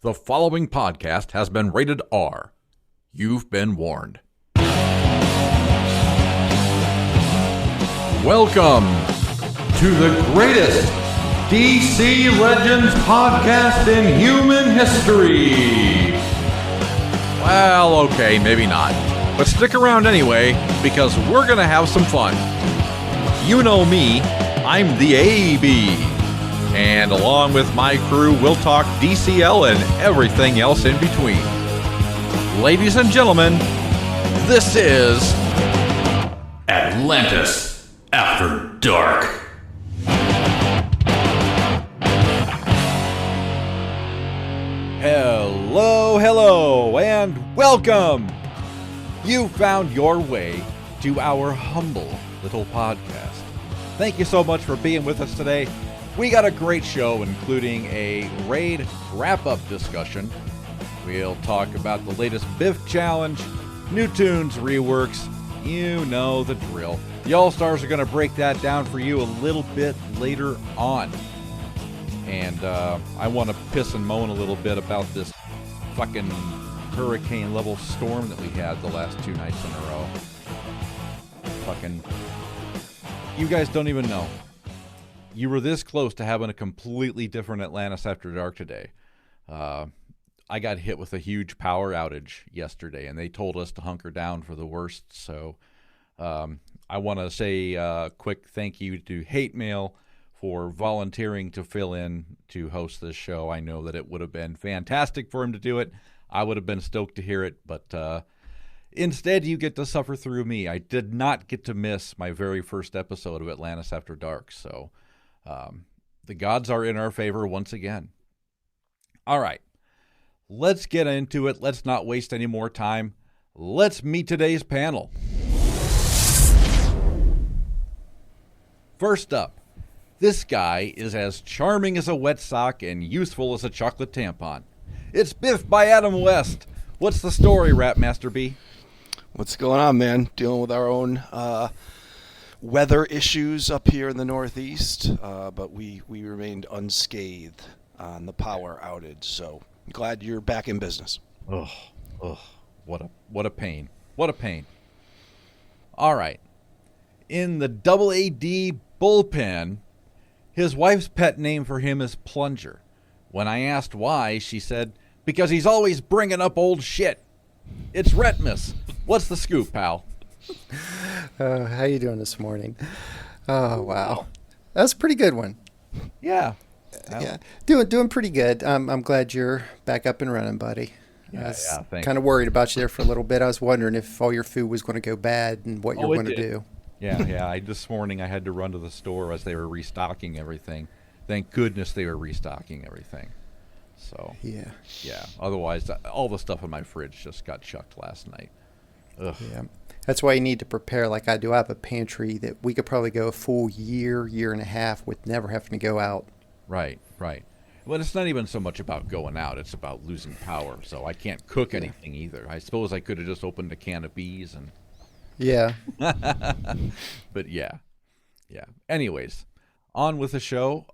The following podcast has been rated R. You've been warned. Welcome to the greatest DC Legends podcast in human history. Well, okay, maybe not. But stick around anyway, because we're going to have some fun. You know me, I'm the AB. And along with my crew, we'll talk DCL and everything else in between. Ladies and gentlemen, this is Atlantis After Dark. Hello, and welcome. You found your way to our humble little podcast. Thank you so much for being with us today. We got a great show, including a raid wrap-up discussion. We'll talk about the latest Biff challenge, new Toons reworks. You know the drill. The All-Stars are going to break that down for you a little bit later on. And I want to piss and moan a little bit about this fucking hurricane-level storm that we had the last 2 nights in a row. Fucking... You guys don't even know. You were this close to having a completely different Atlantis After Dark today. I got hit with a huge power outage yesterday, and they told us to hunker down for the worst. So I want to say a quick thank you to Hate Mail for volunteering to fill in to host this show. I know that it would have been fantastic for him to do it. I would have been stoked to hear it, but instead you get to suffer through me. I did not get to miss my very first episode of Atlantis After Dark, so... the gods are in our favor once again. All right, let's get into it. Let's not waste any more time. Let's meet today's panel. First up, this guy is as charming as a wet sock and useful as a chocolate tampon. It's Biff by Adam West. What's the story, Rap Master B? What's going on, man? Dealing with our own weather issues up here in the Northeast, but we remained unscathed on the power outage. So I'm glad you're back in business. What a pain. What a pain. All right. In the AAD bullpen, his wife's pet name for him is Plunger. When I asked why, she said, because he's always bringing up old shit. It's Retmus. What's the scoop, pal? How you doing this morning? Oh, wow. That's a pretty good one. Yeah. Yeah. Doing pretty good. I'm glad you're back up and running, buddy. I was kind of worried about you there for a little bit. I was wondering if all your food was going to go bad and what you're going to do. Yeah. This morning I had to run to the store as they were restocking everything. Thank goodness they were restocking everything. So, yeah. Otherwise, all the stuff in my fridge just got chucked last night. Ugh. Yeah. That's why you need to prepare like I do. I have a pantry that we could probably go a full year and a half with never having to go out. Right. Well, it's not even so much about going out. It's about losing power. So I can't cook anything either. I suppose I could have just opened a can of bees and... Yeah. But yeah. Anyways, on with the show.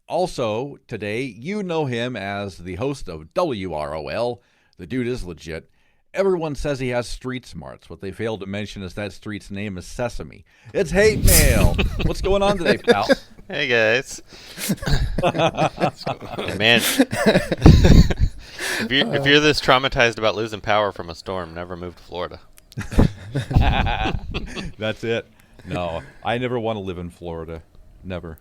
Also, today, you know him as the host of WROL. The dude is legit. Everyone says he has street smarts. What they fail to mention is that street's name is Sesame. It's Hate Mail. What's going on today, pal? Hey, guys. Man, if you're this traumatized about losing power from a storm, never move to Florida. That's it. No, I never want to live in Florida. Never.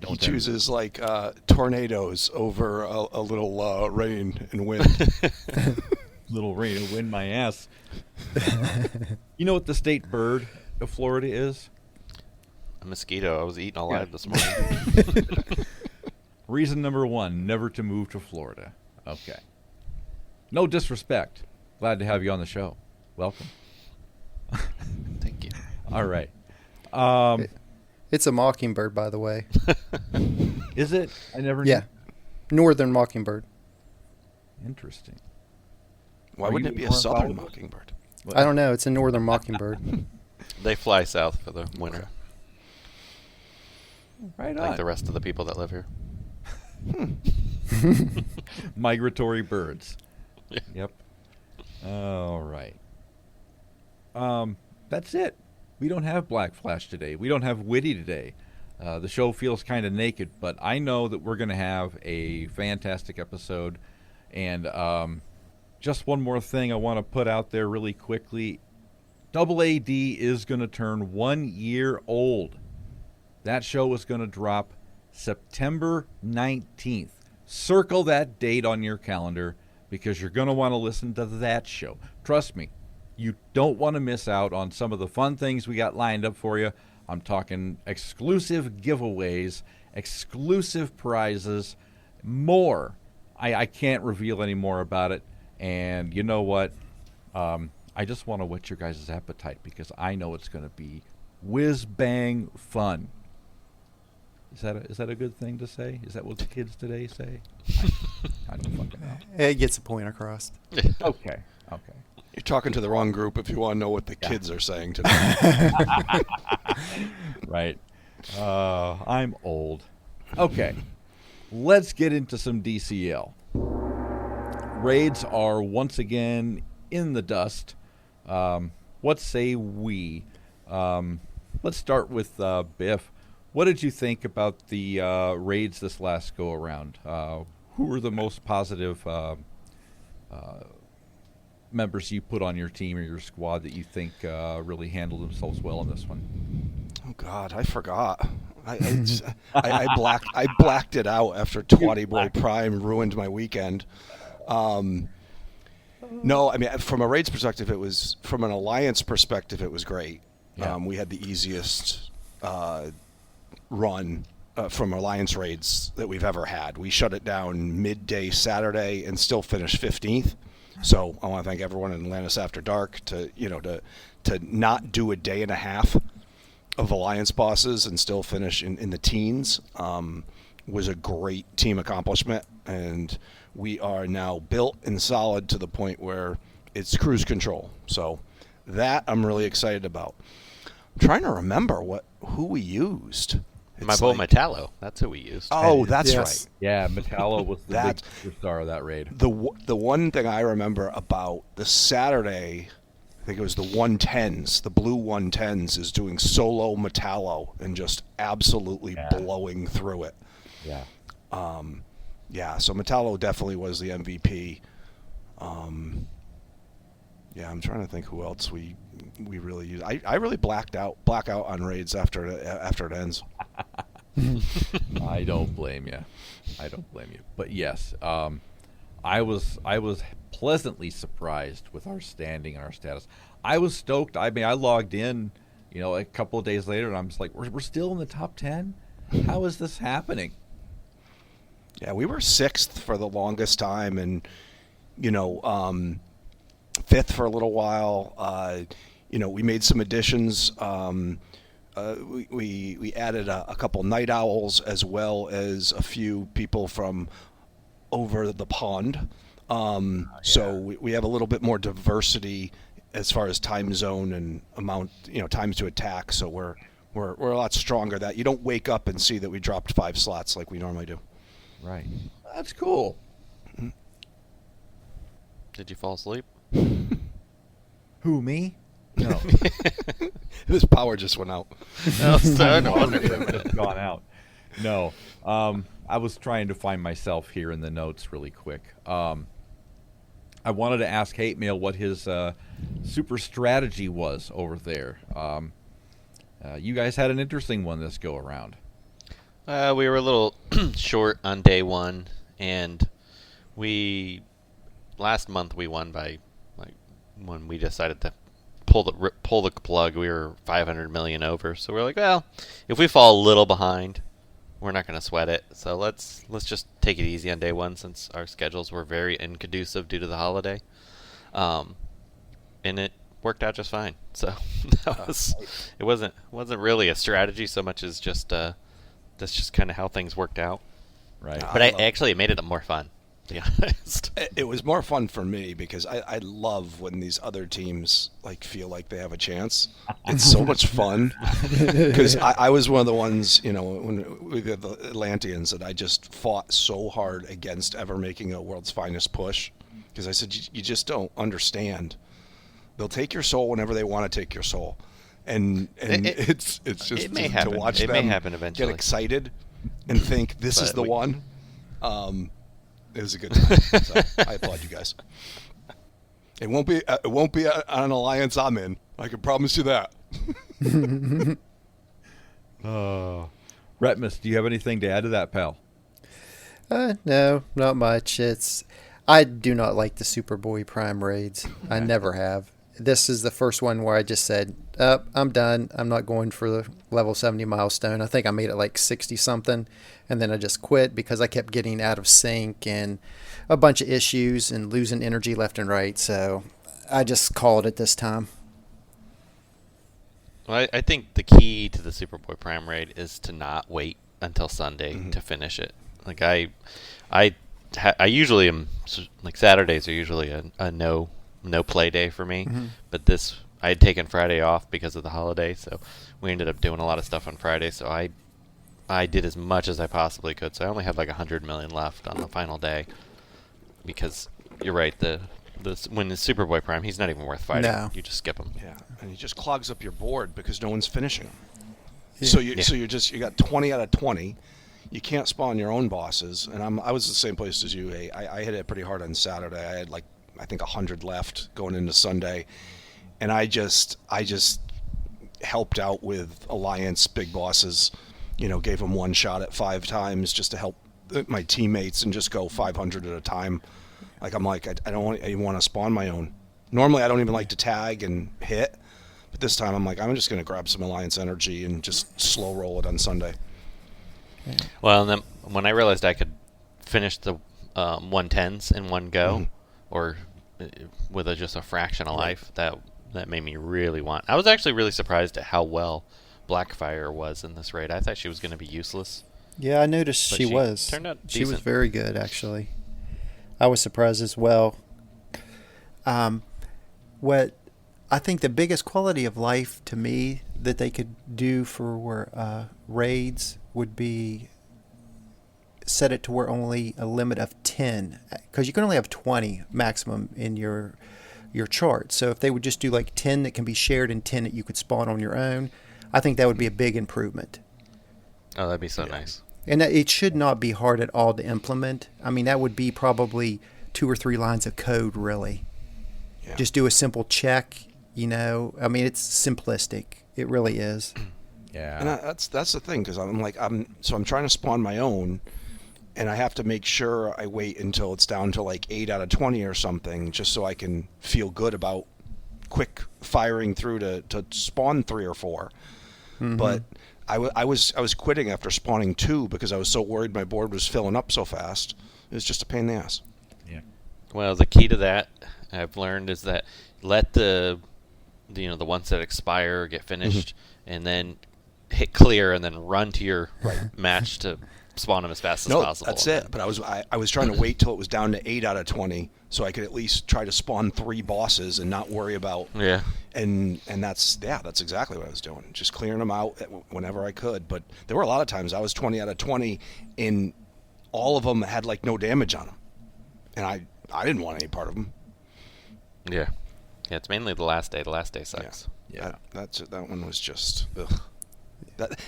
He chooses like tornadoes over a little rain and wind. Little rain and wind, my ass. You know what the state bird of Florida is? A mosquito. I was eaten alive this morning. Reason number 1, never to move to Florida. Okay. No disrespect. Glad to have you on the show. Welcome. Thank you. All right. It's a mockingbird, by the way. Is it? I never knew. Yeah. Northern mockingbird. Interesting. Why wouldn't it be a southern mockingbird? I don't know. It's a northern mockingbird. They fly south for the winter. Right on. Like the rest of the people that live here. Migratory birds. Yep. All right. That's it. We don't have Black Flash today. We don't have Witty today. The show feels kind of naked, but I know that we're going to have a fantastic episode. And just one more thing I want to put out there really quickly. Double AD is going to turn 1 year old. That show is going to drop September 19th. Circle that date on your calendar because you're going to want to listen to that show. Trust me, you don't want to miss out on some of the fun things we got lined up for you. I'm talking exclusive giveaways, exclusive prizes, more. I can't reveal any more about it. And you know what? I just want to whet your guys' appetite because I know it's going to be whiz-bang fun. Is that a good thing to say? Is that what the kids today say? I don't fucking know. It gets a point across. Okay. You're talking to the wrong group if you want to know what the kids are saying today. Right. I'm old. Okay. Let's get into some DCL. Raids are once again in the dust. What say we? Let's start with Biff. What did you think about the raids this last go around? Who were the most positive members you put on your team or your squad that you think really handled themselves well in this one? Oh God, I forgot. I blacked it out after 20 Boy Prime ruined my weekend. No, I mean from a raids perspective, from an alliance perspective, it was great. Yeah. We had the easiest run from alliance raids that we've ever had. We shut it down midday Saturday and still finished 15th. So I want to thank everyone in Atlantis After Dark to not do a day and a half of alliance bosses and still finish in the teens was a great team accomplishment, and we are now built and solid to the point where it's cruise control. So that I'm really excited about. I'm trying to remember who we used. My boy Metallo. That's who we used. Oh, that's yes. right. Yeah, Metallo was the big star of that raid. The one thing I remember about the Saturday, I think it was the 110s, the blue 110s is doing solo Metallo and just absolutely blowing through it. Yeah. So Metallo definitely was the MVP. I'm trying to think who else we really used. I really black out on raids after it ends. I don't blame you. But yes, I was pleasantly surprised with our standing and our status. I was stoked. I mean, I logged in, a couple of days later, and I'm just like, we're still in the top 10? How is this happening? Yeah, we were 6th for the longest time, and 5th for a little while. We made some additions. We added a couple night owls as well as a few people from over the pond. So we have a little bit more diversity as far as time zone and amount, times to attack. So we're a lot stronger. That you don't wake up and see that we dropped 5 slots like we normally do. Right. That's cool. Did you fall asleep? Who, me? No. His power just went out. No, sir, no wonder. It's gone out. No. I was trying to find myself here in the notes really quick. I wanted to ask Hate Mail what his super strategy was over there. You guys had an interesting one this go around. We were a little short on day one, and last month we won by when we decided to pull the plug. We were 500 million over, so we're like, well, if we fall a little behind, we're not going to sweat it. So let's just take it easy on day one since our schedules were very inconducive due to the holiday, and it worked out just fine. So it wasn't really a strategy so much as just that's just kind of how things worked out. Right. But it made it more fun. to be honest. It was more fun for me because I love when these other teams like feel like they have a chance. It's so much fun because I was one of the ones, you know, when we got the Atlanteans that I just fought so hard against ever making a world's finest push because I said you just don't understand. They'll take your soul whenever they want to take your soul, and it's just it may to happen. watch it them may happen eventually. get excited and think this is the one. It was a good time. So I applaud you guys. It won't be an alliance I'm in. I can promise you that. Retmus, do you have anything to add to that, pal? No, not much. I do not like the Superboy Prime raids. I never have. This is the first one where I just said, I'm done. I'm not going for the level 70 milestone. I think I made it like 60 something, and then I just quit because I kept getting out of sync and a bunch of issues and losing energy left and right. So I just called it this time. Well, I think the key to the Superboy Prime raid is to not wait until Sunday to finish it. Like I usually am, like Saturdays are usually a no play day for me, but this I had taken Friday off because of the holiday, so we ended up doing a lot of stuff on Friday. So I did as much as I possibly could. So I only had like 100 million left on the final day because you're right. When the Superboy Prime, he's not even worth fighting. No. You just skip him. Yeah, and he just clogs up your board because no one's finishing him. Yeah. So you got 20 out of 20. You can't spawn your own bosses, and I was the same place as you. I hit it pretty hard on Saturday. I had I think 100 left going into Sunday, and I just helped out with Alliance big bosses. You know, gave them one shot at 5 times just to help my teammates and just go 500 at a time. I don't even want to spawn my own. Normally, I don't even like to tag and hit, but this time I'm just going to grab some Alliance energy and just slow roll it on Sunday. Well, and then when I realized I could finish the 110s in one go, or with just a fraction of life, that made me really want. I was actually really surprised at how well Blackfire was in this raid. I thought she was going to be useless. Yeah, I noticed she was. Turned out she decent. was very good, actually. I was surprised as well. What I think the biggest quality of life to me that they could do for raids would be set it to where only a limit of 10, because you can only have 20 maximum in your chart. So if they would just do like 10 that can be shared and 10 that you could spawn on your own, I think that would be a big improvement. Oh, that'd be so nice. And it should not be hard at all to implement. I mean, that would be probably 2 or 3 lines of code, really. Yeah. Just do a simple check, you know. I mean, it's simplistic. It really is. Yeah. And that's the thing, because I'm trying to spawn my own, and I have to make sure I wait until it's down to like 8 out of 20 or something, just so I can feel good about quick firing through to spawn 3 or 4. But I was quitting after spawning 2 because I was so worried my board was filling up so fast. It was just a pain in the ass. Yeah. Well, the key to that I've learned is that let the ones that expire get finished, and then hit clear, and then run to your match to spawn them as fast as possible. That's it. But I was trying to wait till it was down to 8 out of 20, so I could at least try to spawn 3 bosses and not worry about. Yeah. And that's exactly what I was doing, just clearing them out whenever I could. But there were a lot of times I was 20 out of 20, and all of them had like no damage on them, and I didn't want any part of them. Yeah. Yeah, it's mainly the last day. The last day sucks. Yeah. That one was just. Ugh.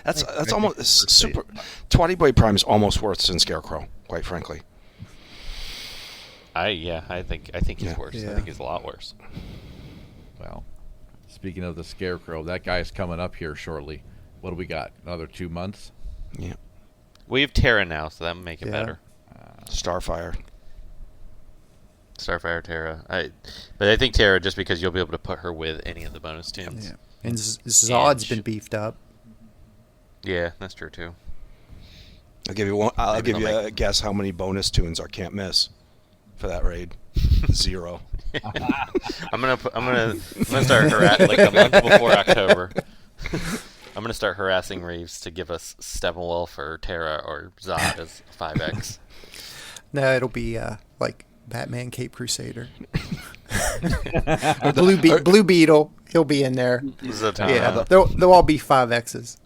That's almost super. 20 Boy Prime is almost worse than Scarecrow, quite frankly. I think he's worse. Yeah. I think he's a lot worse. Well, speaking of the Scarecrow, that guy's coming up here shortly. What do we got? Another 2 months? Yeah. We have Terra now, so that would make it better. Starfire, Terra. But I think Terra, just because you'll be able to put her with any of the bonus tunes. Yeah. And Zod's been beefed up. Yeah, that's true too. I'll give you one. I'll give you a guess how many bonus tunes are can't miss for that raid. 0. I'm gonna start like a month before October. I'm gonna start harassing Reeves to give us Steppenwolf or Terra or Zod as 5x. No, it'll be like Batman Cape Crusader. Or Blue Beetle, he'll be in there. Yeah, they'll all be 5Xs.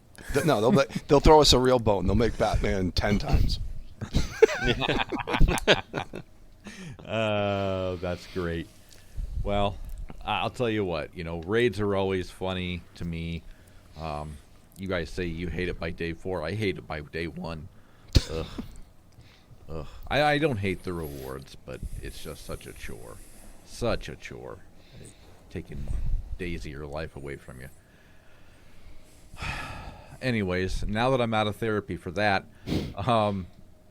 No, they'll throw us a real bone. They'll make Batman 10 times. That's great. Well, I'll tell you what. Raids are always funny to me. You guys say you hate it by day 4. I hate it by day 1. Ugh. Ugh. I don't hate the rewards, but it's just such a chore. Such a chore. Taking days of your life away from you. Anyways, now that I'm out of therapy for that,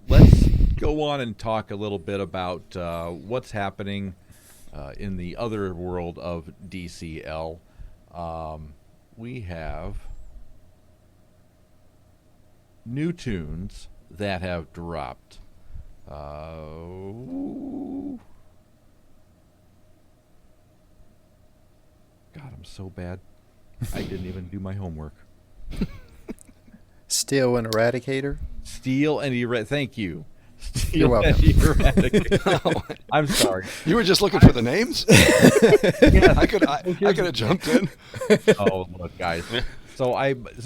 let's go on and talk a little bit about what's happening in the other world of DCL. We have new tunes that have dropped. God, I'm so bad. I didn't even do my homework. Steel and Eradicator. Steel and Thank you. Steel You're welcome. and Eradicator. I'm sorry. You were just looking for the names? Yeah. I could have jumped in. Oh, look, guys. So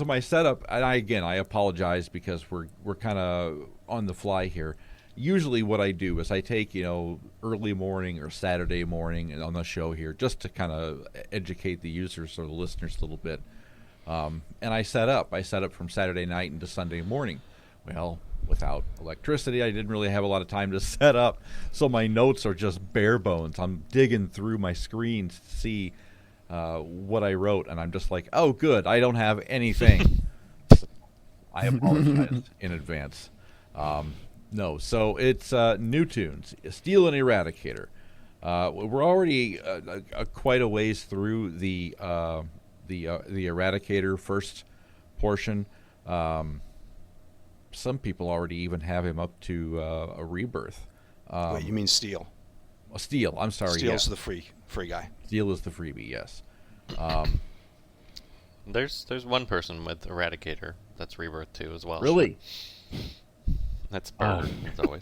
my setup, and I apologize because we're kind of on the fly here. Usually what I do is I take, early morning or Saturday morning on the show here just to kind of educate the users or the listeners a little bit. And I set up from Saturday night into Sunday morning. Well, without electricity, I didn't really have a lot of time to set up. So my notes are just bare bones. I'm digging through my screen to see what I wrote. And I'm just like, oh, good. I don't have anything. I apologize in advance. No, so it's new tunes, Steel and Eradicator. We're already quite a ways through the Eradicator first portion. Some people already even have him up to a rebirth. Wait, you mean Steel? Steel, I'm sorry. Steel's the free guy. Steel is the freebie, yes. There's one person with Eradicator that's rebirth too as well. Really? That's Bird. As always.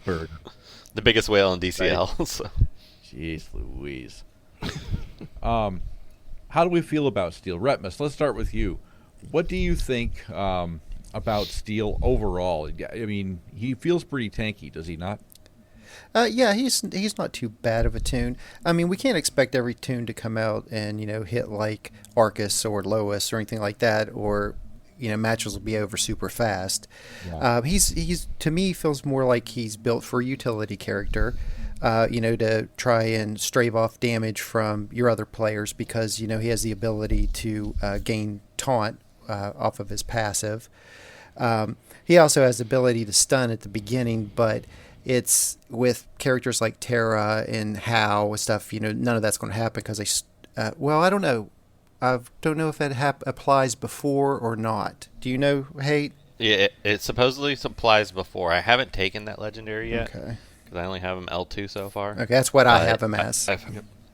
Bird. The biggest whale in DCL. Right. So. Jeez Louise. How do we feel about Steel? Retmus, let's start with you. What do you think about Steel overall? I mean, he feels pretty tanky, does he not? Yeah, he's not too bad of a tune. I mean, we can't expect every tune to come out and hit like Arcus or Lois or anything like that, or matches will be over super fast. Yeah. He's to me feels more like he's built for a utility character, to try and stave off damage from your other players because he has the ability to gain taunt off of his passive. He also has the ability to stun at the beginning, but it's with characters like Terra and Hal and stuff. None of that's going to happen because I don't know. I don't know if that applies before or not. Do you know, Hate? Yeah, it supposedly applies before. I haven't taken that legendary yet. Okay. Because I only have him L2 so far. Okay, that's what I have him as.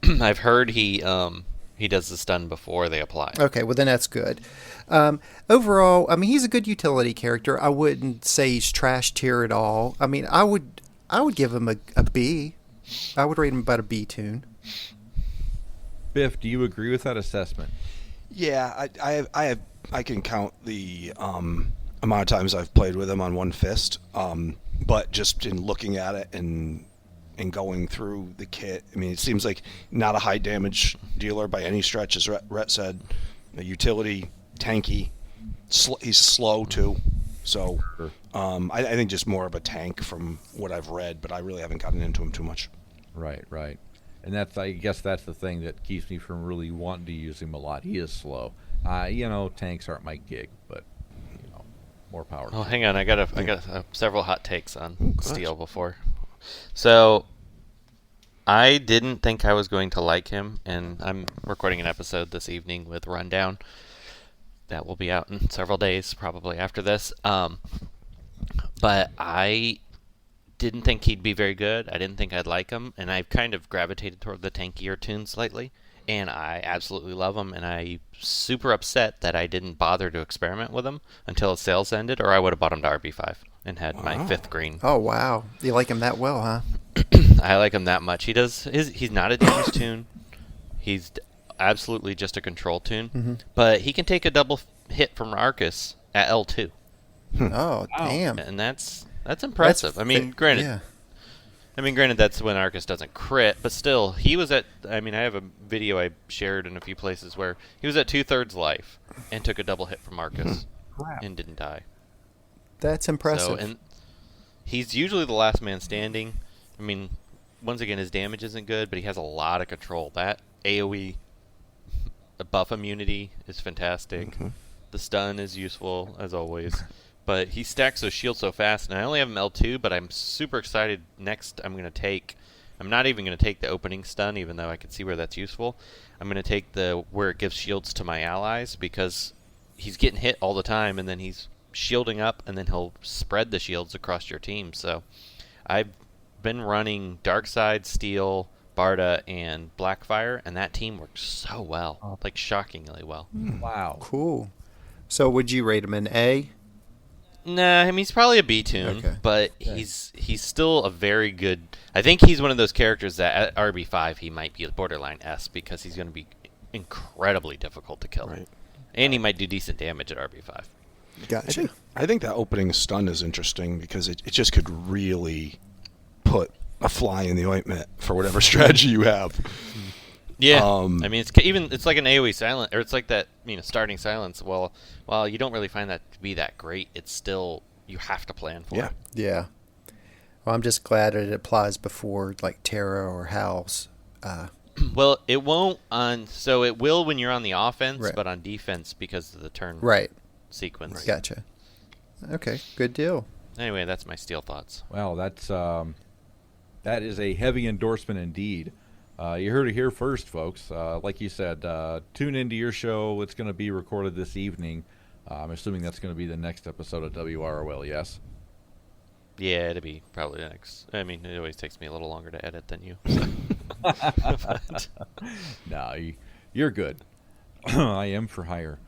I've heard he does the stun before they apply. Okay, well then that's good. Overall, I mean, he's a good utility character. I wouldn't say he's trash tier at all. I mean, I would give him a B. I would rate him about a B tune. Biff, do you agree with that assessment? Yeah, I can count the amount of times I've played with him on one fist. But just in looking at it and going through the kit, I mean, it seems like not a high damage dealer by any stretch, as Rhett said. A utility, tanky, he's slow too. So I think just more of a tank from what I've read, but I really haven't gotten into him too much. Right. And I guess that's the thing that keeps me from really wanting to use him a lot. He is slow. Tanks aren't my gig, but more power. Oh, hang on, I got several hot takes on Steel before. So, I didn't think I was going to like him, and I'm recording an episode this evening with Rundown. That will be out in several days, probably after this. But I didn't think he'd be very good. I didn't think I'd like him, and I've kind of gravitated toward the tankier tunes lately. and I absolutely love him, and I'm super upset that I didn't bother to experiment with him until his sales ended, or I would have bought him to RB5 and had my 5th green. Oh, wow. You like him that well, huh? I like him that much. He's not a damage tune. He's absolutely just a control tune, but he can take a double hit from Arcus at L2. Oh, damn. And that's impressive. Granted, that's when Arcus doesn't crit, but still, he was at. I have a video I shared in a few places where he was at 2/3 life and took a double hit from Arcus and didn't die. That's impressive. So, and he's usually the last man standing. Once again, his damage isn't good, but he has a lot of control. That AoE buff immunity is fantastic. The stun is useful, as always. But he stacks those shields so fast, and I only have him L2, but I'm super excited. Next, I'm not even going to take the opening stun, even though I can see where that's useful. I'm going to take where it gives shields to my allies, because he's getting hit all the time, and then he's shielding up, and then he'll spread the shields across your team. So I've been running Darkside, Steel, Barda, and Blackfire, and that team works so well, like shockingly well. Wow. Cool. So would you rate him an A? Nah, he's probably a B tune, Okay. but he's still a very good. I think he's one of those characters that at RB5 he might be a borderline S, because he's going to be incredibly difficult to kill, and he might do decent damage at RB5. Gotcha. I think that opening stun is interesting because it just could really put a fly in the ointment for whatever strategy you have. Yeah, it's like an AoE silent, or it's like that starting silence. Well, while you don't really find that to be that great, it's still you have to plan for it. Yeah. Well, I'm just glad it applies before like Terra or House. Well, it won't so it will when you're on the offense, Right. but on defense because of the turn sequence. Gotcha. Okay, good deal. Anyway, that's my steel thoughts. Well, that is a heavy endorsement indeed. You heard it here first, folks. Like you said, tune into your show. It's going to be recorded this evening. I'm assuming that's going to be the next episode of WROL, yes? Yeah, it'll be probably the next. It always takes me a little longer to edit than you. No, you're good. I am for hire.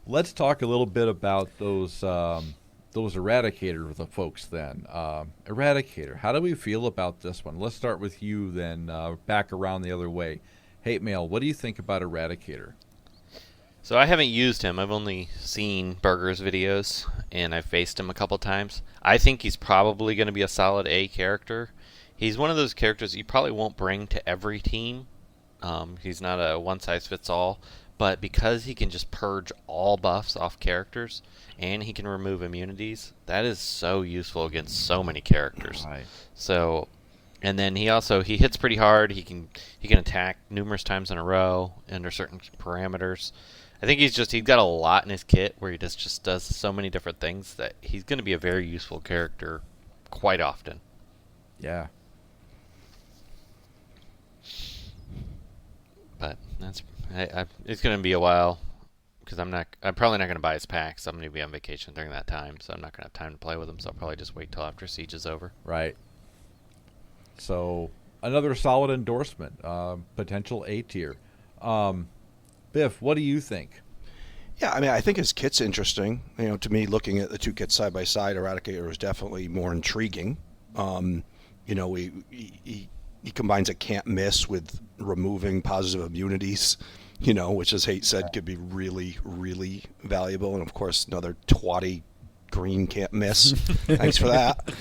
Let's talk a little bit about those Eradicator the folks then. Eradicator, how do we feel about this one? Let's start with you then, back around the other way. Hate Mail, what do you think about Eradicator? So I haven't used him. I've only seen Burger's videos, and I've faced him a couple times. I think he's probably going to be a solid A character. He's one of those characters you probably won't bring to every team. He's not a one-size-fits-all, but because he can just purge all buffs off characters, and he can remove immunities, that is so useful against so many characters. Right. So, and then he hits pretty hard. He can attack numerous times in a row under certain parameters. I think he's got a lot in his kit where he just does so many different things that he's going to be a very useful character quite often. Yeah. But it's going to be a while because I'm probably not going to buy his packs. I'm going to be on vacation during that time, so I'm not going to have time to play with him. So I'll probably just wait till after Siege is over. Right. So another solid endorsement, potential A tier. Biff, what do you think? Yeah, I think his kit's interesting. To me, looking at the two kits side by side, Eradicator is definitely more intriguing. He combines a can't miss with removing positive immunities, which, as Hate said, could be really, really valuable. And of course, another twatty green can't miss. Thanks for that.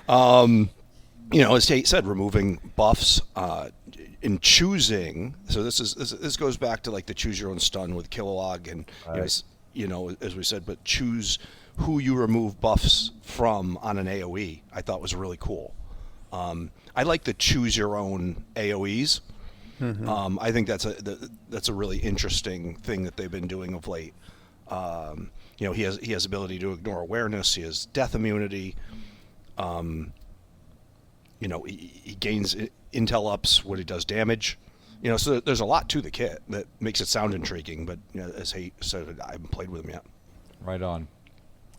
As Hate said, removing buffs. In choosing, so this goes back to like the choose your own stun with Kilowog, and as we said, but choose who you remove buffs from on an AoE. I thought was really cool. I like the choose your own AoEs. Mm-hmm. I think that's a really interesting thing that they've been doing of late. He has ability to ignore awareness. He has death immunity. He gains intel ups when he does damage. So there's a lot to the kit that makes it sound intriguing, but as Hate said, I haven't played with him yet. Right on.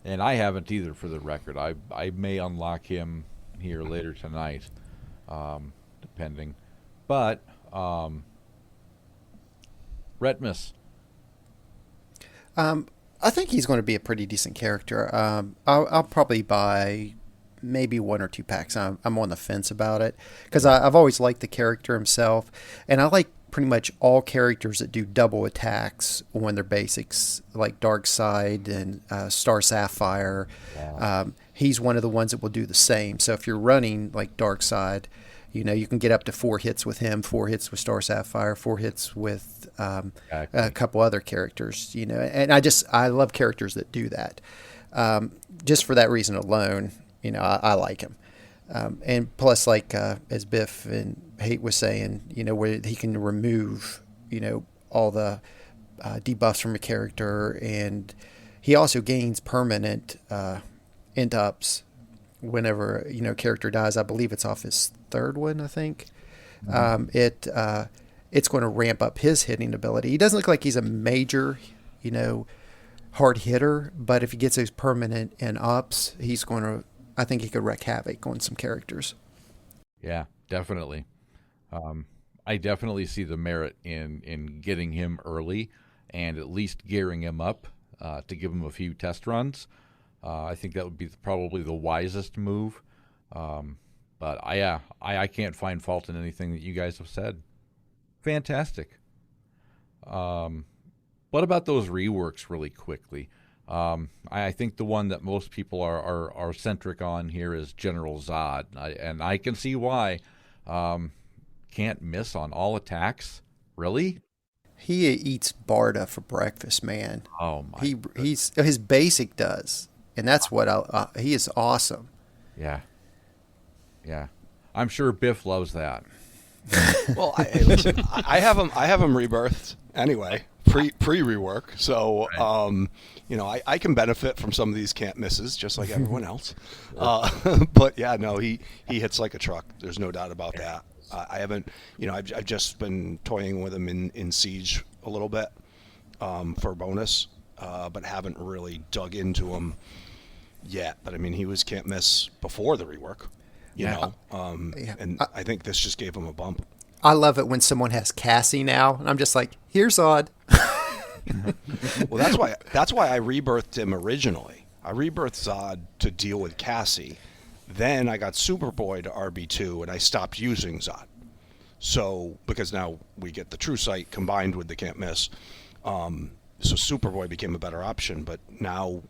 And I haven't either, for the record. I may unlock him here later tonight, depending. But Retmus. I think he's going to be a pretty decent character. I'll probably buy maybe 1 or 2 packs. I'm on the fence about it because I've always liked the character himself, and I like pretty much all characters that do double attacks when they're basics, like Darkseid and Star Sapphire. Yeah. He's one of the ones that will do the same. So if you're running like Darkseid, you can get up to 4 hits with him, 4 hits with Star Sapphire, 4 hits with a couple other characters. And I love characters that do that. Just for that reason alone, I like him. And plus, like as Biff and Hate was saying, where he can remove, all the debuffs from a character, and he also gains permanent int ups whenever character dies. I believe it's off his 3rd one, I think. It's going to ramp up his hitting ability. He doesn't look like he's a major, hard hitter, but if he gets those permanent int ups, I think he could wreak havoc on some characters. Yeah, definitely. I definitely see the merit in getting him early and at least gearing him up to give him a few test runs. I think that would be probably the wisest move. But I can't find fault in anything that you guys have said. Fantastic. What about those reworks really quickly? I think the one that most people are centric on here is General Zod, and I can see why. Can't miss on all attacks. Really? He eats Barda for breakfast, man. Oh my! His basic does, and that's what he is awesome. Yeah. I'm sure Biff loves that. Well, listen, I have him rebirthed anyway, pre rework. So, Right. I can benefit from some of these can't misses just like everyone else. But yeah, no, he hits like a truck. There's no doubt about that. I haven't, I've just been toying with him in Siege a little bit for bonus, but haven't really dug into him yet. But I mean, he was can't miss before the rework. And I think this just gave him a bump. I love it when someone has Cassie now, and I'm just like, here's Odd. Well, that's why I rebirthed him originally. I rebirthed Zod to deal with Cassie. Then I got Superboy to RB2, and I stopped using Zod. So, because now we get the True Sight combined with the Can't Miss. So Superboy became a better option, but now,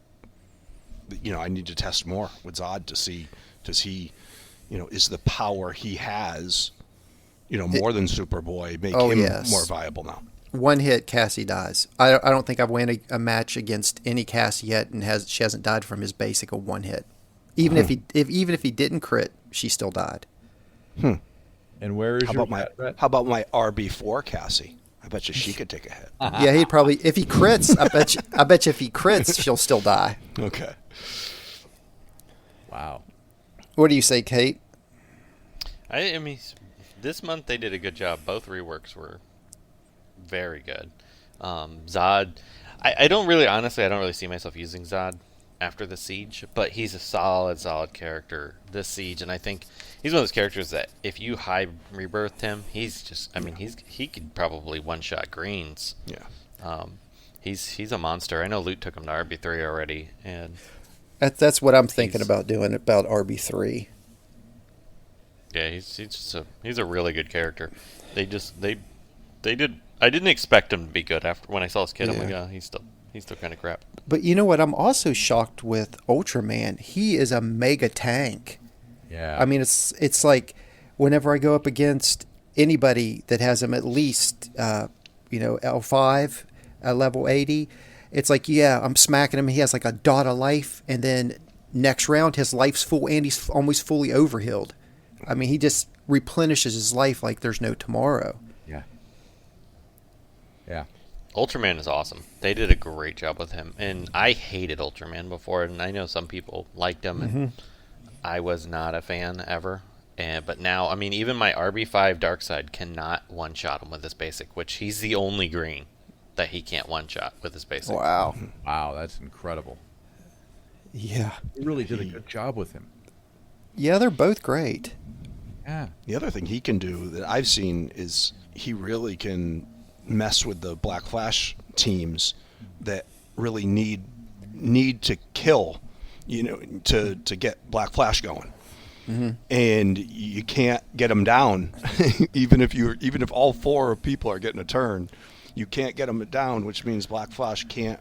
I need to test more with Zod to see, does he, is the power he has, more than Superboy, make him more viable now. One hit, Cassie dies. I don't think I've won a match against any Cassie yet, and she hasn't died from his basic of 1 hit. Even if he didn't crit, she still died. And where is how about my RB4 Cassie? I bet you she could take a hit. Yeah, he'd probably, if he crits, I bet you if he crits, she'll still die. Okay. Wow. What do you say, Kate? I mean, this month they did a good job. Both reworks were very good. Zod, I don't really see myself using Zod after the Siege, but he's a solid character this Siege, and I think he's one of those characters that if you high rebirthed him, he could probably one-shot greens. Yeah. He's a monster. I know Loot took him to RB3 already, and that's what I'm thinking about doing about RB3. Yeah, he's a really good character. They did. I didn't expect him to be good after when I saw his kid. I'm like, oh, he's still kind of crap. But you know what? I'm also shocked with Ultraman. He is a mega tank. Yeah. I mean, it's like whenever I go up against anybody that has him at least, L5, level 80, it's like, I'm smacking him. He has like a dot of life, and then next round his life's full and he's almost fully overhealed. I mean, he just replenishes his life like there's no tomorrow. Yeah. Ultraman is awesome. They did a great job with him, and I hated Ultraman before, and I know some people liked him, and I was not a fan ever. But now, I mean, even my RB5 Darkseid cannot one-shot him with his basic, which he's the only green that he can't one-shot with his basic. Wow, that's incredible. Yeah. They really did a good job with him. Yeah, they're both great. Yeah. The other thing he can do that I've seen is he really can mess with the Black Flash teams that really need to kill, to get Black Flash going. Mm-hmm. And you can't get them down, even if all 4 people are getting a turn, you can't get them down, which means Black Flash can't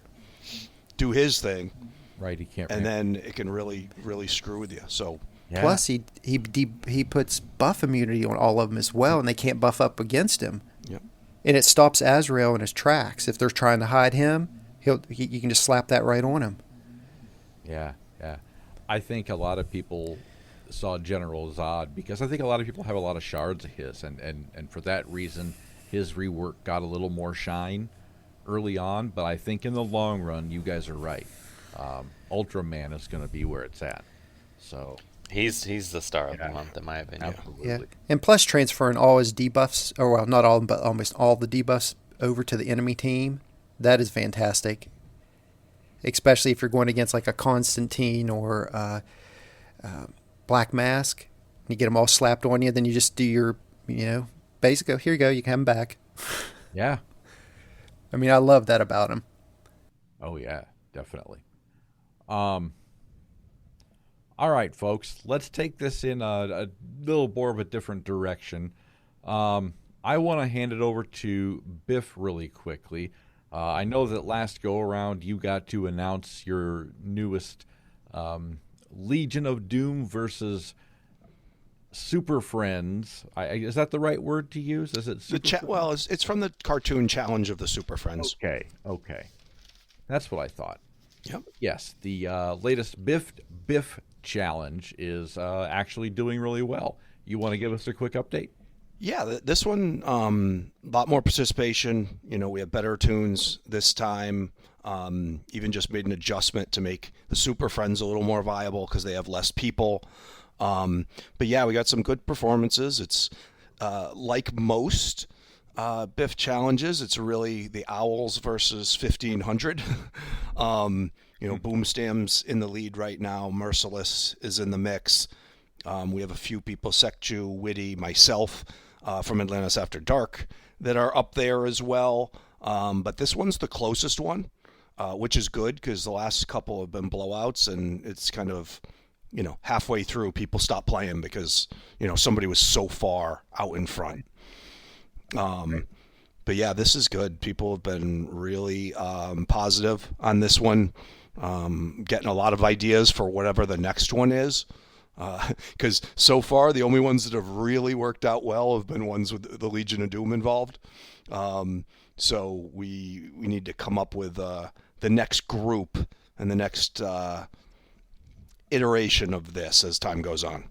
do his thing. Right, he can't. And then it can really, really screw with you. So. Yeah. Plus, he puts buff immunity on all of them as well, and they can't buff up against him. Yep. And it stops Azrael in his tracks. If they're trying to hide him, you can just slap that right on him. Yeah. I think a lot of people saw General Zod because I think a lot of people have a lot of shards of his, and for that reason, his rework got a little more shine early on. But I think in the long run, you guys are right. Ultraman is going to be where it's at. So. He's the star of the month, in my opinion. Absolutely. Yeah, and plus transferring all his debuffs, or well, not all, but almost all the debuffs over to the enemy team, that is fantastic. Especially if you're going against like a Constantine or Black Mask, you get them all slapped on you, then you just do your, basic. Oh, here you go, you can have them back. Yeah. I mean, I love that about him. Oh yeah, definitely. All right, folks, let's take this in a little more of a different direction. I want to hand it over to Biff really quickly. I know that last go-around you got to announce your newest Legion of Doom versus Super Friends. Is that the right word to use? Is it Super Well, it's from the cartoon challenge of the Super Friends. Okay. That's what I thought. Yep. Yes, the latest Biff challenge is actually doing really well. You want to give us a quick update? Yeah, this one, a lot more participation. We have better tunes this time. Even just made an adjustment to make the Super Friends a little more viable because they have less people. But yeah, we got some good performances. It's like most Biff challenges, it's really the Owls versus 1500. Boomstam's in the lead right now. Merciless is in the mix. We have a few people, Sekju, Witty, myself, from Atlantis After Dark, that are up there as well. But this one's the closest one, which is good because the last couple have been blowouts, and it's kind of, halfway through people stop playing because, somebody was so far out in front. But yeah, this is good. People have been really positive on this one, getting a lot of ideas for whatever the next one is. Because so far, the only ones that have really worked out well have been ones with the Legion of Doom involved. So we need to come up with the next group and the next iteration of this as time goes on.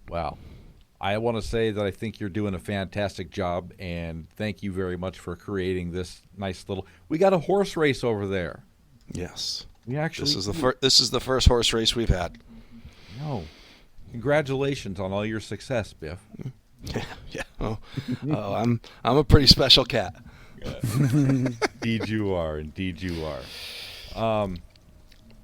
Wow. I want to say that I think you're doing a fantastic job, and thank you very much for creating this nice little... We got a horse race over there. Yes. We actually... This is the first horse race we've had. No. Congratulations on all your success, Biff. Yeah. Oh, I'm a pretty special cat. Indeed you are.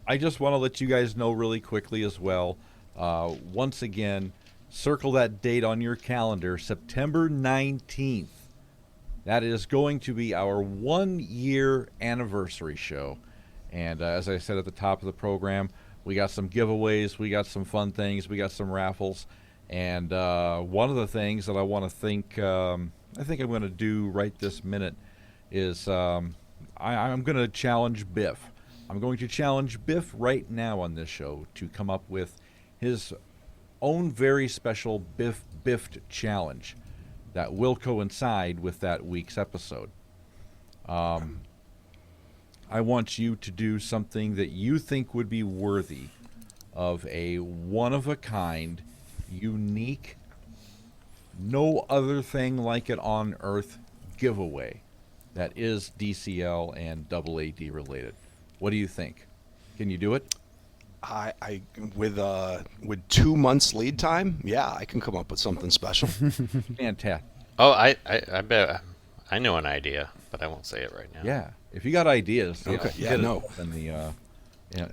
I just want to let you guys know really quickly as well. Once again, circle that date on your calendar, September 19th. That is going to be our 1-year anniversary show. And as I said at the top of the program, we got some giveaways, we got some fun things, we got some raffles. And one of the things that I want to I think I'm going to do right this minute is I'm going to challenge Biff. I'm going to challenge Biff right now on this show to come up with his own very special Biffed challenge that will coincide with that week's episode. I want you to do something that you think would be worthy of a one-of-a-kind, unique, no other thing like it on Earth giveaway that is DCL and AAD related. What do you think? Can you do it? I with 2 months lead time, yeah, I can come up with something special. Fantastic. Oh, I bet I know an idea, but I won't say it right now. Yeah, if you got ideas, Okay. Yeah, no.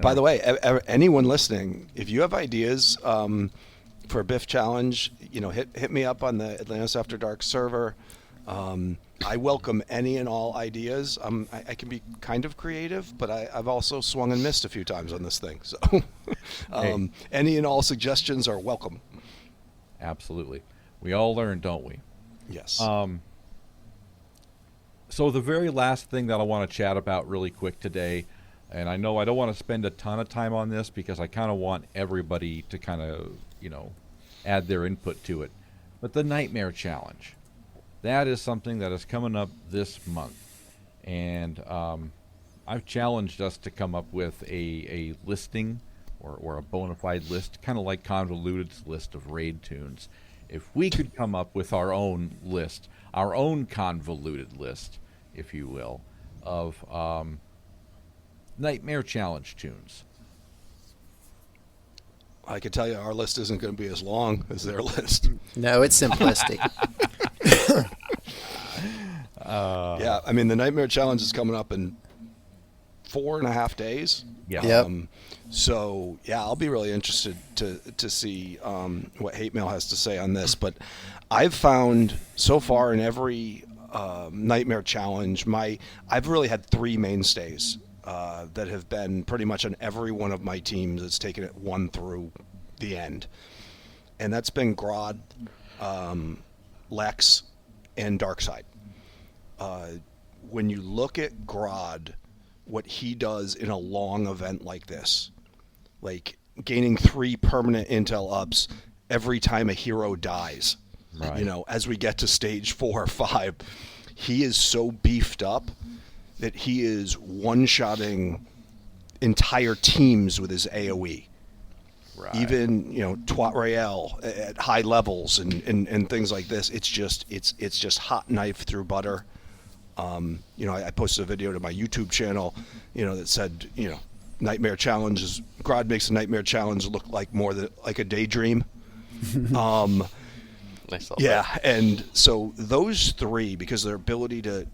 By the way, anyone listening, if you have ideas for a Biff challenge, hit me up on the Atlantis After Dark server. I welcome any and all ideas. I can be kind of creative, but I've also swung and missed a few times on this thing. So any and all suggestions are welcome. Absolutely. We all learn, don't we? Yes. So the very last thing that I want to chat about really quick today, and I know I don't want to spend a ton of time on this because I kind of want everybody to kind of, add their input to it. But the Nightmare Challenge, that is something that is coming up this month. And I've challenged us to come up with a listing or a bona fide list, kind of like Convoluted's list of raid tunes. If we could come up with our own list, our own convoluted list, if you will, of Nightmare Challenge tunes. I can tell you our list isn't going to be as long as their list. No, it's simplistic. Yeah, I mean, the Nightmare Challenge is coming up in 4.5 days. Yeah. Yep. So, yeah, I'll be really interested to see what Hate Mail has to say on this. But I've found so far in every Nightmare Challenge, I've really had 3 mainstays that have been pretty much on every one of my teams that's taken it 1 through the end. And that's been Grodd, Lex, and Darkseid. When you look at Grodd, what he does in a long event like this, like gaining 3 permanent intel ups every time a hero dies, Right. As we get to stage 4 or 5, he is so beefed up that he is one-shotting entire teams with his AoE. Right. Even, Twat Rael at high levels and things like this. It's just hot knife through butter. I posted a video to my YouTube channel, that said, Nightmare Challenge is, Grodd makes the Nightmare Challenge look like more than like a daydream. Nice. Yeah, and so those 3, because their ability to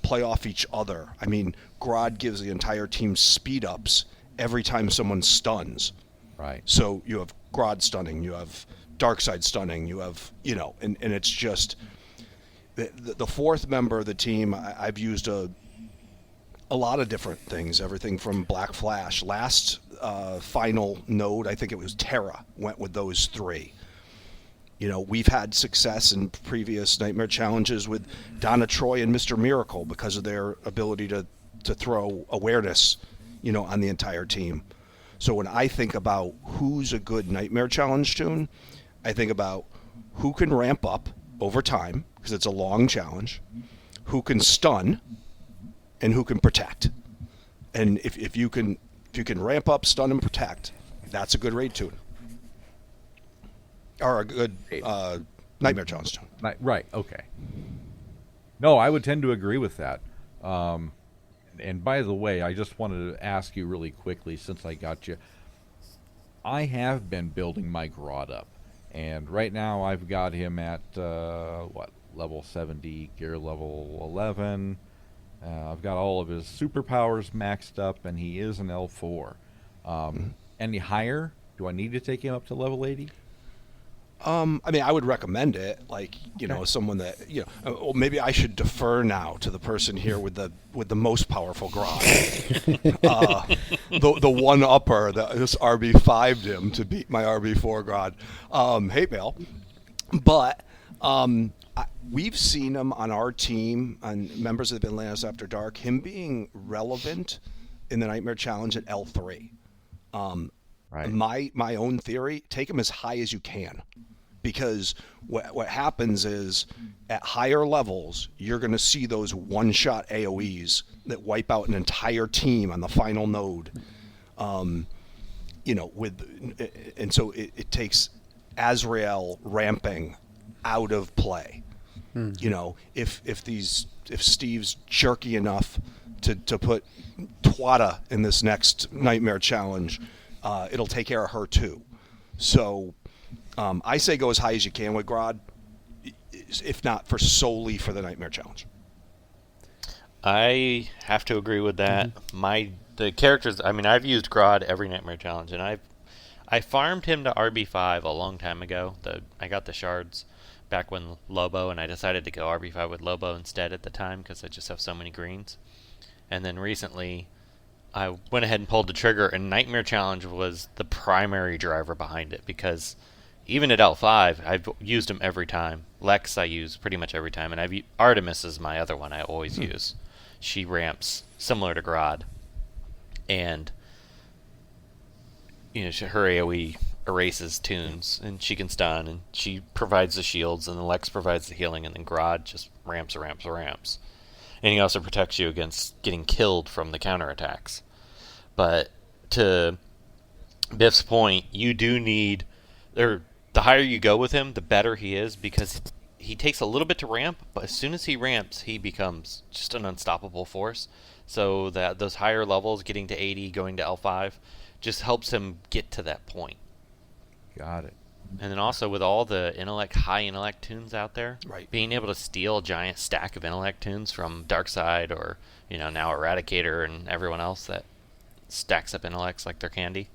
play off each other. I mean, Grodd gives the entire team speed ups every time someone stuns. Right. So you have Grodd stunning, you have Darkseid stunning, you have, and it's just the 4th member of the team. I've used a lot of different things, everything from Black Flash. Last final node, I think it was Terra, went with those 3. We've had success in previous Nightmare Challenges with Donna Troy and Mr. Miracle because of their ability to throw awareness, on the entire team. So when I think about who's a good Nightmare Challenge tune, I think about who can ramp up over time, because it's a long challenge, who can stun, and who can protect. And if you can ramp up, stun, and protect, that's a good raid tune. Or a good Nightmare Challenge tune. Right, okay. No, I would tend to agree with that. And by the way, I just wanted to ask you really quickly, since I got you. I have been building my Grodd up. And right now I've got him at, level 70, gear level 11. I've got all of his superpowers maxed up, and he is an L4. Any higher? Do I need to take him up to level 80? I mean, I would recommend it. Like, someone that, well, maybe I should defer now to the person here with the most powerful Grodd. The one upper that just RB5'd him to beat my RB4 Grodd. Hate mail. But we've seen him on our team, on members of the Atlantis After Dark, him being relevant in the Nightmare Challenge at L3. Right. My own theory, take him as high as you can. Because what happens is, at higher levels, you're going to see those one-shot AoEs that wipe out an entire team on the final node. And so it takes Azrael ramping out of play. If Steve's jerky enough to put Twata in this next Nightmare Challenge, it'll take care of her too. So I say go as high as you can with Grodd, if not solely for the Nightmare Challenge. I have to agree with that. My the characters. I mean, I've used Grodd every Nightmare Challenge, and I farmed him to RB5 a long time ago. I got the shards back when Lobo, and I decided to go RB5 with Lobo instead at the time because I just have so many greens. And then recently, I went ahead and pulled the trigger, and Nightmare Challenge was the primary driver behind it because even at L5, I've used him every time. Lex I use pretty much every time, and Artemis is my other one I always use. She ramps similar to Grodd, and her AoE erases Toons, and she can stun, and she provides the shields, and the Lex provides the healing, and then Grodd just ramps. And he also protects you against getting killed from the counterattacks. But to Biff's point, you do need... the higher you go with him, the better he is, because he takes a little bit to ramp, but as soon as he ramps, he becomes just an unstoppable force. So that those higher levels, getting to 80, going to L5, just helps him get to that point. Got it. And then also with all the high intellect tunes out there, Right. being able to steal a giant stack of intellect tunes from Darkseid or now Eradicator and everyone else that stacks up intellects like they're candy,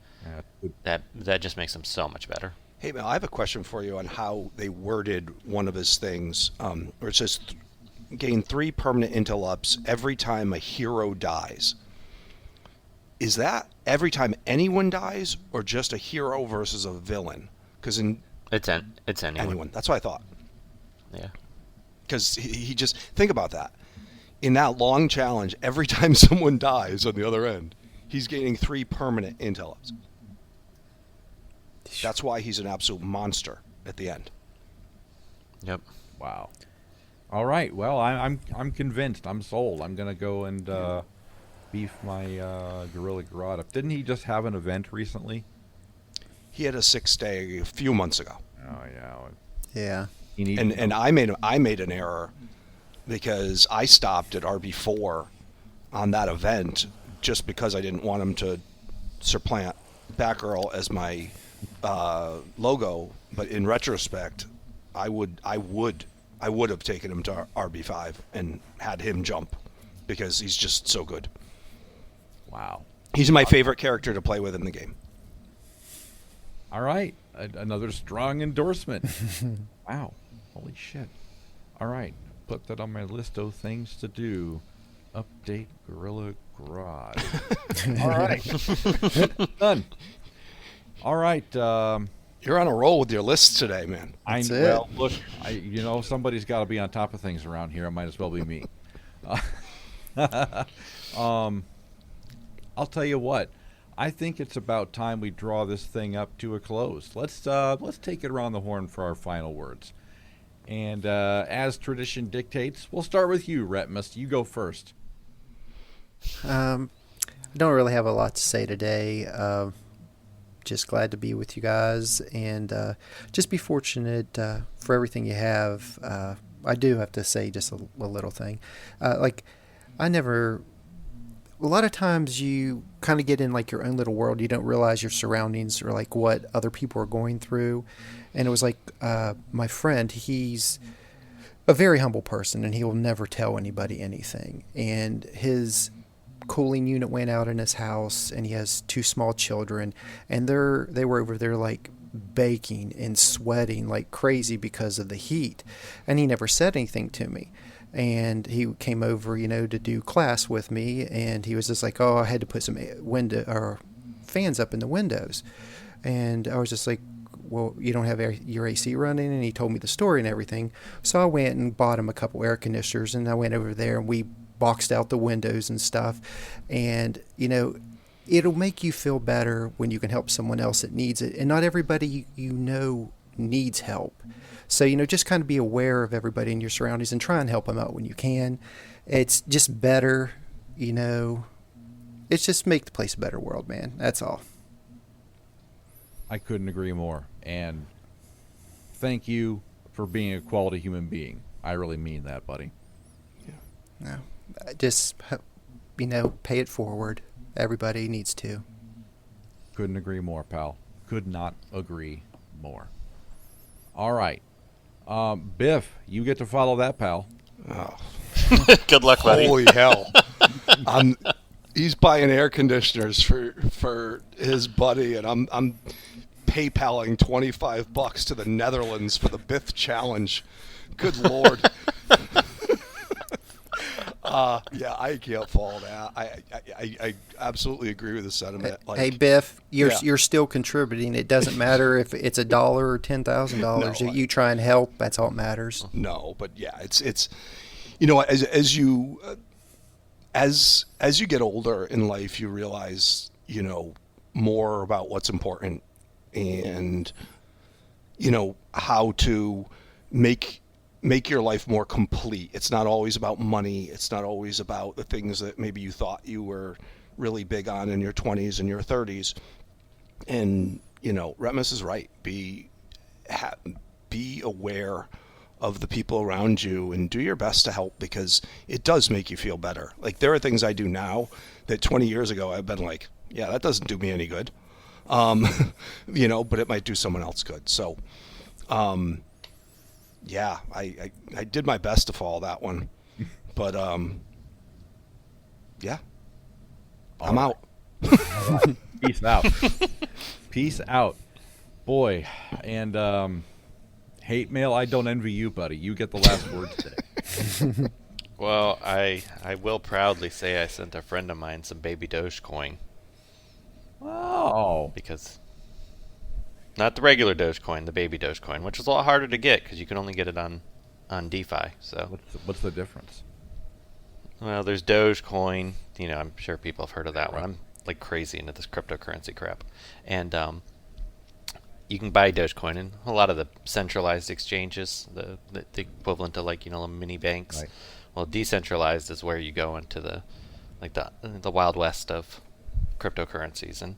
that just makes him so much better. Hey, Mel, I have a question for you on how they worded one of his things, where it says gain 3 permanent intel ups every time a hero dies. Is that every time anyone dies, or just a hero versus a villain? Because It's anyone. That's what I thought. Yeah. Because he just... Think about that. In that long challenge, every time someone dies on the other end, he's gaining 3 permanent intel ups. That's why he's an absolute monster at the end. Yep. Wow. All right. Well, I'm convinced. I'm sold. I'm gonna go and beef my Gorilla Grodd up. Didn't he just have an event recently? He had a 6-day a few months ago. Oh yeah. Yeah. He needs And I made an error because I stopped at RB4 on that event just because I didn't want him to supplant Batgirl as my logo. But in retrospect, I would have taken him to RB5 and had him jump because he's just so good. Wow. He's my favorite character to play with in the game. All right. Another strong endorsement. Wow. Holy shit. All right. Put that on my list of things to do. Update Gorilla Grodd. All right. Done. All right. You're on a roll with your lists today, man. That's it. Well, look, somebody's got to be on top of things around here. It might as well be me. I'll tell you what. I think it's about time we draw this thing up to a close. Let's take it around the horn for our final words. And as tradition dictates, we'll start with you, Retmus. You go first. I don't really have a lot to say today. Just glad to be with you guys, and just be fortunate for everything you have. I do have to say just a little thing. A lot of times you kind of get in like your own little world. You don't realize your surroundings or like what other people are going through. And it was like my friend, he's a very humble person and he will never tell anybody anything. And his cooling unit went out in his house and he has 2 small children, and they were over there like baking and sweating like crazy because of the heat. And he never said anything to me. And he came over, to do class with me, and he was just like, "Oh, I had to put some fans up in the windows." And I was just like, "Well, you don't have your AC running?" And he told me the story and everything. So I went and bought him a couple air conditioners, and I went over there and we boxed out the windows and stuff. And, it'll make you feel better when you can help someone else that needs it. And not everybody needs help. So, just kind of be aware of everybody in your surroundings and try and help them out when you can. It's just better, it's just make the place a better world, man. That's all. I couldn't agree more. And thank you for being a quality human being. I really mean that, buddy. No, just, pay it forward. Everybody needs to. Couldn't agree more, pal. Could not agree more. All right. Biff, you get to follow that, pal. Oh. Good luck, buddy. Holy hell. he's buying air conditioners for his buddy, and I'm PayPaling $25 to the Netherlands for the Biff challenge. Good Lord. Yeah, I can't follow that. I absolutely agree with the sentiment. Like, hey Biff, you're yeah. you're still contributing. It doesn't matter if it's $1 or $10,000. No, You try and help. That's all that matters. No, but yeah, it's you know, as you get older in life, you realize, you know, more about what's important, and you know how to make your life more complete. It's not always about money. It's not always about the things that maybe you thought you were really big on in your 20s and your 30s. And, you know, Retmus is right. Be aware of the people around you and do your best to help, because it does make you feel better. Like, there are things I do now that 20 years ago I've been like, yeah, that doesn't do me any good. You know, but it might do someone else good. So, yeah, I did my best to follow that one, but yeah, I'm out. All right. Peace out. Peace out, boy. And hate mail. I don't envy you, buddy. You get the last word today. Well, I will proudly say I sent a friend of mine some baby Dogecoin, Oh, because not the regular Dogecoin, the baby Dogecoin, which is a lot harder to get because you can only get it on DeFi. So what's the difference? well, there's Dogecoin. You know, I'm sure people have heard of that one. I'm like crazy into this cryptocurrency crap, and you can buy Dogecoin in a lot of the centralized exchanges, the equivalent to, like, you know, mini banks. Right. Well, decentralized is where you go into the Wild West of cryptocurrencies and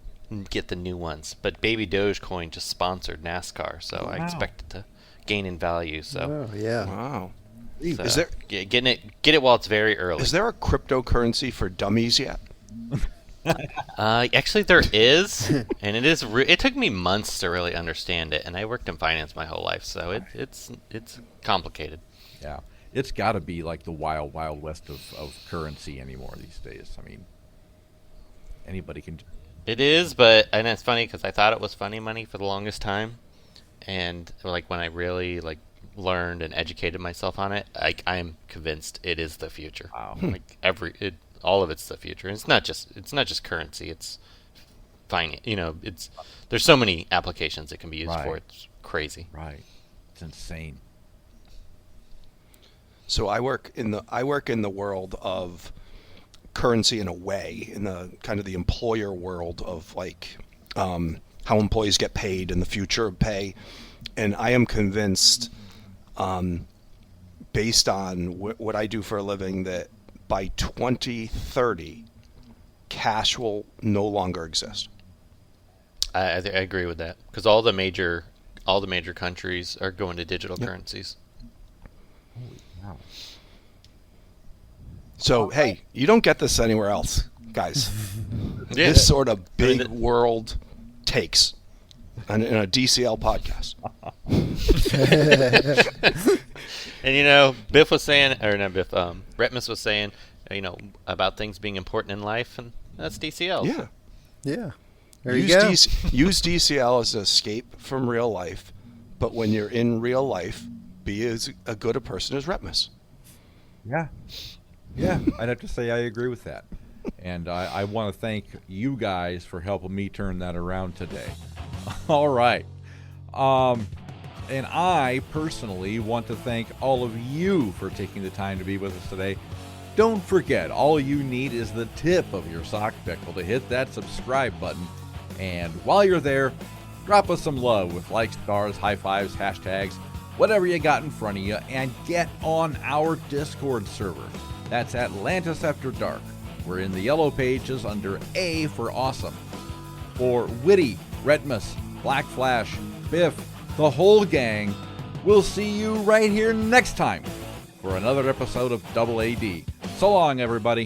get the new ones. But baby Dogecoin just sponsored NASCAR, so I Wow. expect it to gain in value. So, Oh yeah. Wow. so Is there get it while it's very early. is there a cryptocurrency for dummies yet? Actually, there is, and it is. It took me months to really understand it, and I worked in finance my whole life, so it's complicated. Yeah, it's got to be like the wild west of currency anymore these days. I mean, anybody can. It is, but and it's funny because I thought it was funny money for the longest time, and like when I really learned and educated myself on it, I'm convinced it is the future. Wow. Like all of it's the future. And it's not just currency. It's finance. You know, there's so many applications it can be used Right. for. It's crazy. Right. It's insane. So I work in the world of currency in a way, in the kind of the employer world of like how employees get paid and the future of pay, and I am convinced, based on what I do for a living, that by 2030, cash will no longer exist. I agree with that because all the major countries are going to digital currencies. Holy cow. So hey, you don't get this anywhere else, guys. Yeah. This sort of big I mean, world takes in a DCL podcast. And you know, Biff was saying, or not Biff, Retmus was saying, you know, about things being important in life, and that's DCL. Yeah. Yeah. There you go. Use DCL as an escape from real life, but when you're in real life, be as a good a person as Retmus. Yeah. Yeah, I'd have to say I agree with that. And I want to thank you guys for helping me turn that around today. All right. And I personally want to thank all of you for taking the time to be with us today. Don't forget, all you need is the tip of your sock pickle to hit that subscribe button. And while you're there, drop us some love with likes, stars, high fives, hashtags, whatever you got in front of you, and get on our Discord server. That's Atlantis After Dark. We're in the yellow pages under A for awesome. For Witty, Retmus, Black Flash, Biff, the whole gang, we'll see you right here next time for another episode of Double AD. So long, everybody.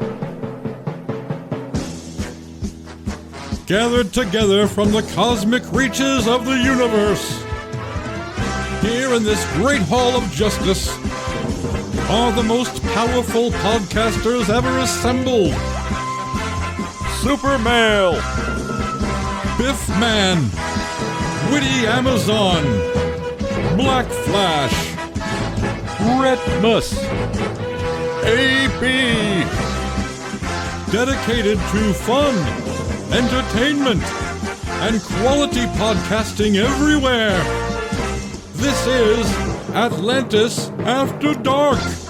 Gathered together from the cosmic reaches of the universe, here in this great hall of justice, are the most powerful podcasters ever assembled. Super Male, Biff Man, Witty Amazon, Black Flash, Retmus, AB, dedicated to fun, entertainment, and quality podcasting everywhere. This is Atlantis After Dark.